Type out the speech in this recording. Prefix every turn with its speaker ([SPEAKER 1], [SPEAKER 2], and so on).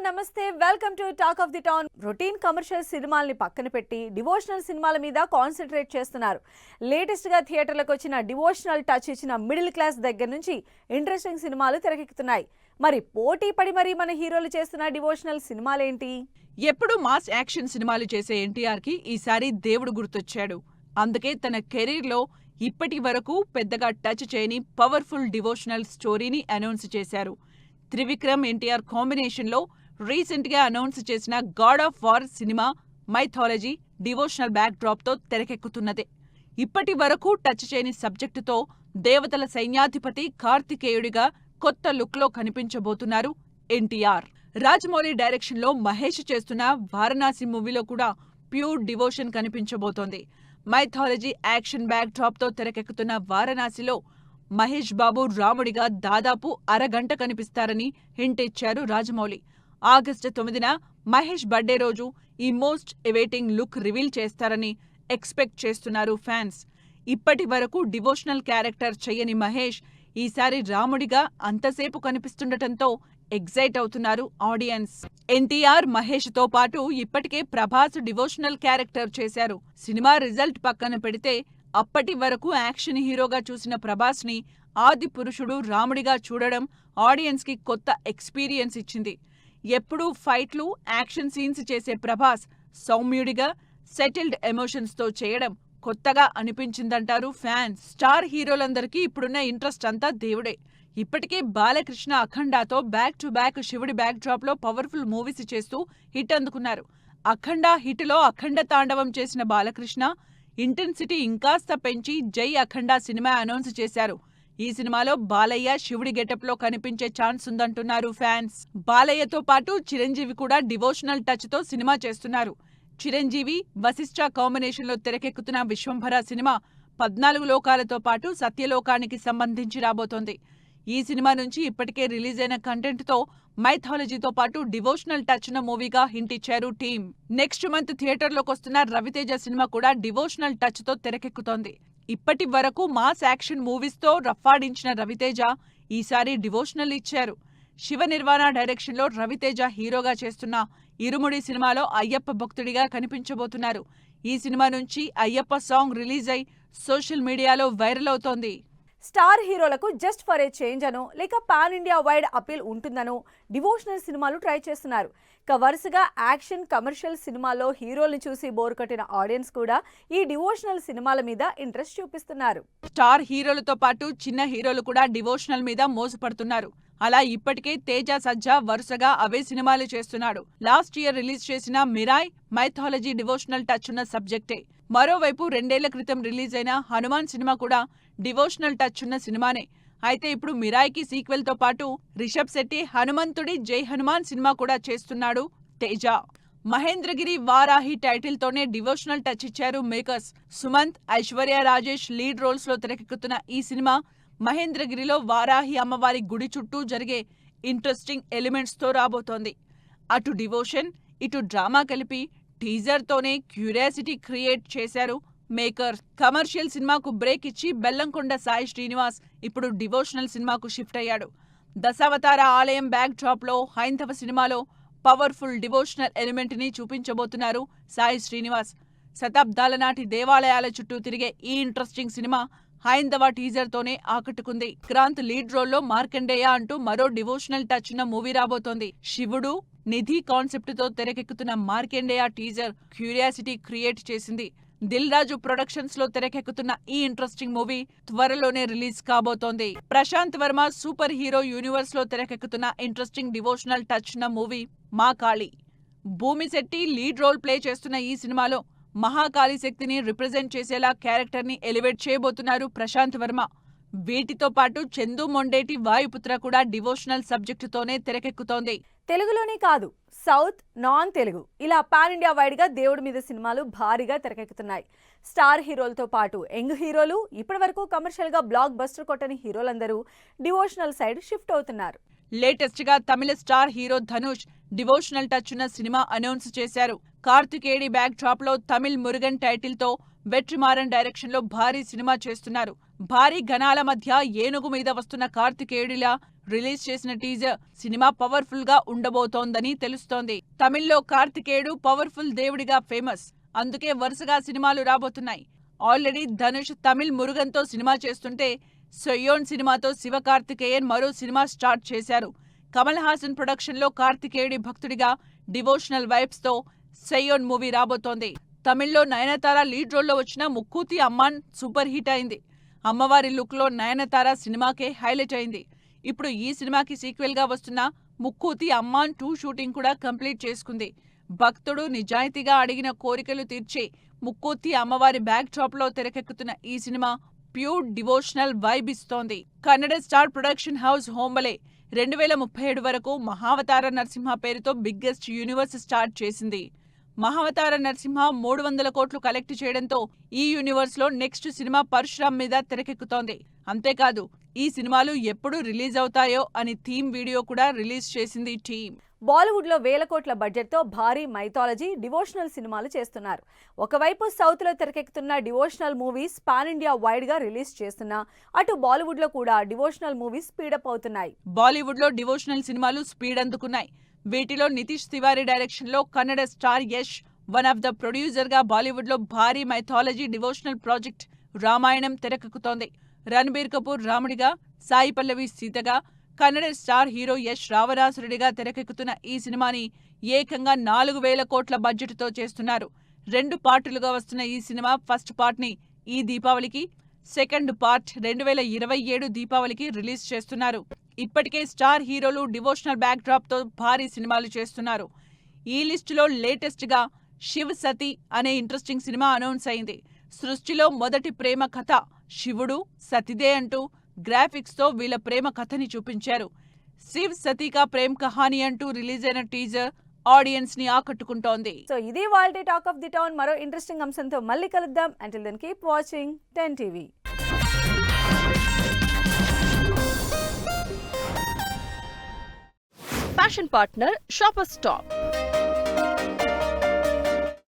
[SPEAKER 1] నమస్తే welcome to talk of the town. Routine commercial సినిమాల్ని పక్కన పెట్టి డివోషనల్ సినిమాల మీద కాన్సన్ట్రేట్ చేస్తున్నారు. లేటెస్ట్ గా థియేటర్లకు వచ్చిన డివోషనల్ టచ్ ఇచ్చిన మిడిల్ క్లాస్ దగ్గర నుంచి ఇంట్రెస్టింగ్ సినిమాలు తెరకెక్కుతున్నాయి. మరి పోటీ పడి మన హీరోలు చేస్తున్న డివోషనల్ సినిమాలేంటి?
[SPEAKER 2] ఎప్పుడు మాస్ యాక్షన్ సినిమాలు చేసే ఎన్టీఆర్ కి ఈసారి దేవుడు గుర్తొచ్చాడు. అందుకే తన కెరీర్ లో ఇప్పటి వరకు పెద్దగా టచ్ చేయని పవర్ఫుల్ డివోషనల్ స్టోరీని అనౌన్స్ చేశారు. త్రివిక్రమ్ ఎన్టీఆర్ కాంబినేషన్లో రీసెంట్ గా అనౌన్స్ చేసిన God of war cinema mythology devotional back drop తో తెరకెక్కుతున్నదే. ఇప్పటి వరకు టచ్ చేయని సబ్జెక్టుతో దేవతల సైన్యాధిపతి కార్తికేయుడిగా కొత్త లుక్ లో కనిపించబోతున్నారు ఎన్టీఆర్. రాజమౌళి డైరెక్షన్ లో మహేష్ చేస్తున్న వారణాసి మూవీలో కూడా ప్యూర్ డివోషన్ కనిపించబోతోంది. మైథాలజీ యాక్షన్ బ్యాక్ డ్రాప్ తో తెరకెక్కుతున్న వారణాసిలో మహేష్ బాబు రాముడిగా దాదాపు అరగంట కనిపిస్తారని హింట్ ఇచ్చారు రాజమౌళి. ఆగస్టు 9న మహేష్ బర్త్డే రోజు ఈ మోస్ట్ ఎవైటింగ్ లుక్ రివీల్ చేస్తారని ఎక్స్పెక్ట్ చేస్తున్నారు ఫ్యాన్స్. ఇప్పటి వరకు డివోషనల్ క్యారెక్టర్ చెయ్యని మహేష్ ఈసారి రాముడిగా అంతసేపు కనిపిస్తుండటంతో ఎగ్జైట్ అవుతున్నారు ఆడియన్స్. ఎన్టీఆర్, మహేష్ తో పాటు ఇప్పటికే ప్రభాస్ డివోషనల్ క్యారెక్టర్ చేశారు. సినిమా రిజల్ట్ పక్కన పెడితే అప్పటి వరకు యాక్షన్ హీరోగా చూసిన ప్రభాస్ ని ఆది పురుషుడు రాముడిగా చూడడం ఆడియన్స్ కి కొత్త ఎక్స్పీరియన్స్ ఇచ్చింది. ఎప్పుడూ ఫైట్లు, యాక్షన్ సీన్స్ చేసే ప్రభాస్ సౌమ్యుడిగా సెటిల్డ్ ఎమోషన్స్ తో చేయడం కొత్తగా అనిపించిందంటారు ఫ్యాన్స్. స్టార్ హీరోలందరికీ ఇప్పుడున్న ఇంట్రెస్ట్ అంతా దేవుడే. ఇప్పటికే బాలకృష్ణ అఖండాతో బ్యాక్ టు బ్యాక్ శివుడి బ్యాక్ డ్రాప్ లో పవర్ఫుల్ మూవీస్ చేస్తూ హిట్ అందుకున్నారు. అఖండ హిట్ లో అఖండ తాండవం చేసిన బాలకృష్ణ ఇంటెన్సిటీ ఇంకాస్త పెంచి జై అఖండ సినిమా అనౌన్స్ చేశారు. ఈ సినిమాలో బాలయ్య శివుడి గెటప్ లో కనిపించే ఛాన్స్ ఉందంటున్నారు ఫ్యాన్స్. బాలయ్యతో పాటు చిరంజీవి కూడా డివోషనల్ టచ్ తో సినిమా చేస్తున్నారు. చిరంజీవి, వశిష్ఠ కాంబినేషన్ లో తెరకెక్కుతున్న విశ్వంభర సినిమా 14 లోకాలతో పాటు సత్యలోకానికి సంబంధించి రాబోతోంది. ఈ సినిమా నుంచి ఇప్పటికే రిలీజ్ అయిన కంటెంట్ తో మైథాలజీతో పాటు డివోషనల్ టచ్ ఉన్న మూవీగా హింట్ ఇచ్చారు టీమ్. నెక్స్ట్ మంత్ థియేటర్లోకి వస్తున్న రవితేజ సినిమా కూడా డివోషనల్ టచ్ తో తెరకెక్కుతోంది. ఇప్పటి వరకు మాస్ యాక్షన్ మూవీస్ తో రఫాడించిన రవితేజ ఈసారి డివోషనల్ ఇచ్చారు. శివ నిర్వాణ డైరెక్షన్ లో రవితేజ హీరోగా చేస్తున్న ఇరుముడి సినిమాలో అయ్యప్ప భక్తుడిగా కనిపించబోతున్నారు. ఈ సినిమా నుంచి అయ్యప్ప సాంగ్ రిలీజ్ అయి సోషల్ మీడియాలో వైరల్ అవుతోంది.
[SPEAKER 1] స్టార్ హీరోలకు జస్ట్ ఫర్ ఏ చేంజ్ అనో లేక పాన్ ఇండియా వైడ్ అపీల్ ఉంటుందనో డివోషనల్ సినిమాలు ట్రై చేస్తున్నారు. వరుసగా యాక్షన్ కమర్షియల్ సినిమాల్లో హీరోల్ని చూసి బోర్ కొట్టిన ఆడియన్స్ కూడా ఈ డివోషనల్ సినిమాల మీద ఇంట్రెస్ట్ చూపిస్తున్నారు.
[SPEAKER 2] స్టార్ హీరోలతో పాటు చిన్న హీరోలు కూడా డివోషనల్ మీద మోసపడుతున్నారు. అలా ఇప్పటికే తేజ సజ్జా వరుసగా అవే సినిమాలు చేస్తున్నాడు. లాస్ట్ ఇయర్ రిలీజ్ చేసిన మిరాయ్ మైథాలజీ డివోషనల్ టచ్ ఉన్న సబ్జెక్టే. మరోవైపు 2 ఏళ్ల క్రితం రిలీజ్ అయిన హనుమాన్ సినిమా కూడా డివోషనల్ టచ్ ఉన్న సినిమానే. అయితే ఇప్పుడు మిరాయ్కి సీక్వెల్ తో పాటు రిషబ్ శెట్టి హనుమంతుడి జై హనుమాన్ సినిమా కూడా చేస్తున్నాడు తేజ. మహేంద్రగిరి వారాహి టైటిల్ తోనే డివోషనల్ టచ్ ఇచ్చారు makers. Sumanth, Aishwarya Rajesh lead roles లో తెరకెక్కుతున్న ఈ సినిమా మహేంద్రగిరిలో వారాహి అమ్మవారి గుడి చుట్టూ జరిగే ఇంట్రెస్టింగ్ ఎలిమెంట్స్ తో రాబోతోంది. అటు డివోషన్, ఇటు డ్రామా కలిపి టీజర్ తోనే క్యూరియాసిటీ క్రియేట్ చేశారు మేకర్. కమర్షియల్ సినిమాకు బ్రేక్ ఇచ్చి బెల్లంకొండ సాయి శ్రీనివాస్ ఇప్పుడు డివోషనల్ సినిమాకు షిఫ్ట్ అయ్యాడు. దశావతార ఆలయం బ్యాక్ డ్రాప్ లో హైందవ సినిమాలో పవర్ఫుల్ డివోషనల్ ఎలిమెంట్ ని చూపించబోతున్నారు సాయి శ్రీనివాస్. శతాబ్దాల నాటి దేవాలయాల చుట్టూ తిరిగే ఈ ఇంట్రెస్టింగ్ సినిమా హైందవ టీజర్ తోనే ఆకట్టుకుంది. క్రాంత్ లీడ్ రోల్లో మార్కండేయ అంటూ మరో డివోషనల్ టచ్ ఉన్న మూవీ రాబోతోంది. శివుడు, నిధి కాన్సెప్ట్ తో తెరకెక్కుతున్న మార్కండేయ టీజర్ క్యూరియాసిటీ క్రియేట్ చేసింది. దిల్ రాజు ప్రొడక్షన్స్ లో తెరకెక్కుతున్న ఈ ఇంట్రెస్టింగ్ మూవీ త్వరలోనే రిలీజ్ కాబోతోంది. Prashanth Varma super hero universe లో తెరకెక్కుతున్న ఇంట్రెస్టింగ్ డివోషనల్ టచ్ ఉన్న movie Maa Kali. Bhoomishetty lead role play చేస్తున్న ఈ సినిమాలో మహాకాళి శక్తిని రిప్రజెంట్ చేసేలా క్యారెక్టర్ ని ఎలివేట్ చేయబోతున్నారు ప్రశాంత్ వర్మ. వీటితో పాటు చందు మొండేటి వాయుపుత్ర కూడా డివోషనల్ సబ్జెక్టుతోనే తెరకెక్కుతోంది.
[SPEAKER 1] తెలుగులోనే కాదు, సౌత్, నాన్ తెలుగు ఇలా పాన్ ఇండియా వైడ్ గా దేవుడి మీద సినిమాలు భారీగా తెరకెక్కుతున్నాయి. స్టార్ హీరోలతో పాటు యంగ్ హీరోలు, ఇప్పటి వరకు కమర్షియల్ గా బ్లాక్ బస్టర్ కొట్టని హీరోలందరూ డివోషనల్ సైడ్ షిఫ్ట్ అవుతున్నారు.
[SPEAKER 2] లేటెస్ట్ గా Tamil star hero Dhanush devotional touch ఉన్న సినిమా అనౌన్స్ చేశారు. కార్తికేయుడి బ్యాక్ డ్రాప్ లో తమిళ్ మురుగన్ టైటిల్ తో వెట్రిమారన్ డైరెక్షన్ లో భారీ సినిమా చేస్తున్నారు. భారీ ఘనాల మధ్య ఏనుగు మీద వస్తున్న కార్తికేయుడిలా రిలీజ్ చేసిన టీజర్ సినిమా పవర్ఫుల్ గా ఉండబోతోందని తెలుస్తోంది. తమిళ్లో కార్తికేయుడు పవర్ఫుల్ దేవుడిగా ఫేమస్. అందుకే వరుసగా సినిమాలు రాబోతున్నాయి. ఆల్రెడీ ధనుష్ తమిళ్ మురుగన్తో సినిమా చేస్తుంటే సొయ్యోన్ సినిమాతో శివకార్తికేయన్ మరో సినిమా స్టార్ట్ చేశారు. కమల్ హాసన్ ప్రొడక్షన్ లో కార్తికేయుడి భక్తుడిగా డివోషనల్ వైబ్స్ తో సొయ్యోన్ మూవీ రాబోతోంది. తమిళ్లో నయనతార లీడ్ రోల్లో వచ్చిన ముక్కూతి అమ్మాన్ సూపర్ హిట్ అయింది. అమ్మవారి లుక్ లో నయనతార సినిమాకే హైలైట్ అయింది. ఇప్పుడు ఈ సినిమాకి సీక్వెల్ గా వస్తున్న ముక్కూతి అమ్మాన్ 2 షూటింగ్ కూడా కంప్లీట్ చేసుకుంది. భక్తుడు నిజాయితీగా అడిగిన కోరికలు తీర్చే ముక్కూతి అమ్మవారి బ్యాక్ డ్రాప్ లో తెరకెక్కుతున్న ఈ సినిమా ప్యూర్ డివోషనల్ వైబ్ ఇస్తోంది. Kannada star production house Hombale 2037 వరకు మహావతార నరసింహ పేరుతో బిగ్గెస్ట్ యూనివర్స్ స్టార్ట్ చేసింది. మహావతార నరసింహ 300 కోట్లు కలెక్ట్ చేయడంతో ఈ యూనివర్స్ లో నెక్స్ట్ సినిమా పరశురామ్ మీద తెరకెక్కుతోంది. అంతేకాదు ఈ సినిమాలు ఎప్పుడు రిలీజ్ అవుతాయో అని థీమ్ వీడియో కూడా రిలీజ్ చేసింది టీమ్.
[SPEAKER 1] బాలీవుడ్ లో వేల కోట్ల బడ్జెట్ తో భారీ మైథాలజీ డివోషనల్ సినిమాలు చేస్తున్నారు. ఒకవైపు సౌత్ లో తెరకెక్కుతున్న devotional movies pan India wide గా రిలీజ్ చేస్తున్నా అటు బాలీవుడ్ లో కూడా డివోషనల్ మూవీస్ స్పీడప్ అవుతున్నాయి.
[SPEAKER 2] బాలీవుడ్ లో డివోషనల్ సినిమాలు స్పీడ్ అందుకున్నాయి. వీటిలో నితీష్ తివారీ డైరెక్షన్ లో Kannada star Yash one of the producer గా బాలీవుడ్ లో భారీ మైథాలజీ డివోషనల్ ప్రాజెక్ట్ రామాయణం తెరకెక్కుతోంది. రణబీర్ కపూర్ రాముడిగా, సాయి పల్లవి సీతగా, కన్నడ స్టార్ హీరో యష్ రావణాసురుడిగా తెరకెక్కుతున్న ఈ సినిమాని ఏకంగా 4000 కోట్ల బడ్జెట్ తో చేస్తున్నారు. 2 పార్టులుగా వస్తున్న ఈ సినిమా ఫస్ట్ పార్ట్ ని ఈ దీపావళికి, సెకండ్ పార్ట్ 2027 దీపావళికి రిలీజ్ చేస్తున్నారు. ఇప్పటికే స్టార్ హీరోలు డివోషనల్ బ్యాక్ డ్రాప్ తో భారీ సినిమాలు చేస్తున్నారు. ఈ లిస్టులో లేటెస్ట్ గా శివ్ సతి అనే ఇంట్రెస్టింగ్ సినిమా అనౌన్స్ అయింది. సృష్టిలో మొదటి ప్రేమ కథ శివుడు సతిదే అంటూ గ్రాఫిక్స్ తో వీళ్ళ ప్రేమ కథని చూపించారు. శివ్ సతి కా ప్రేమ్ కహానీ అంటూ రిలీజ్ అయిన టీజర్ ఆడియన్స్ ని ఆకట్టుకుంటోంది.
[SPEAKER 1] సో ఇది వాల్టీ టాక్ ఆఫ్ ది టౌన్. మరో ఇంట్రెస్టింగ్ అంశంతో మళ్ళీ కలుద్దాం. Until then keep watching 10 TV.
[SPEAKER 3] Fashion partner Shoppers Stop.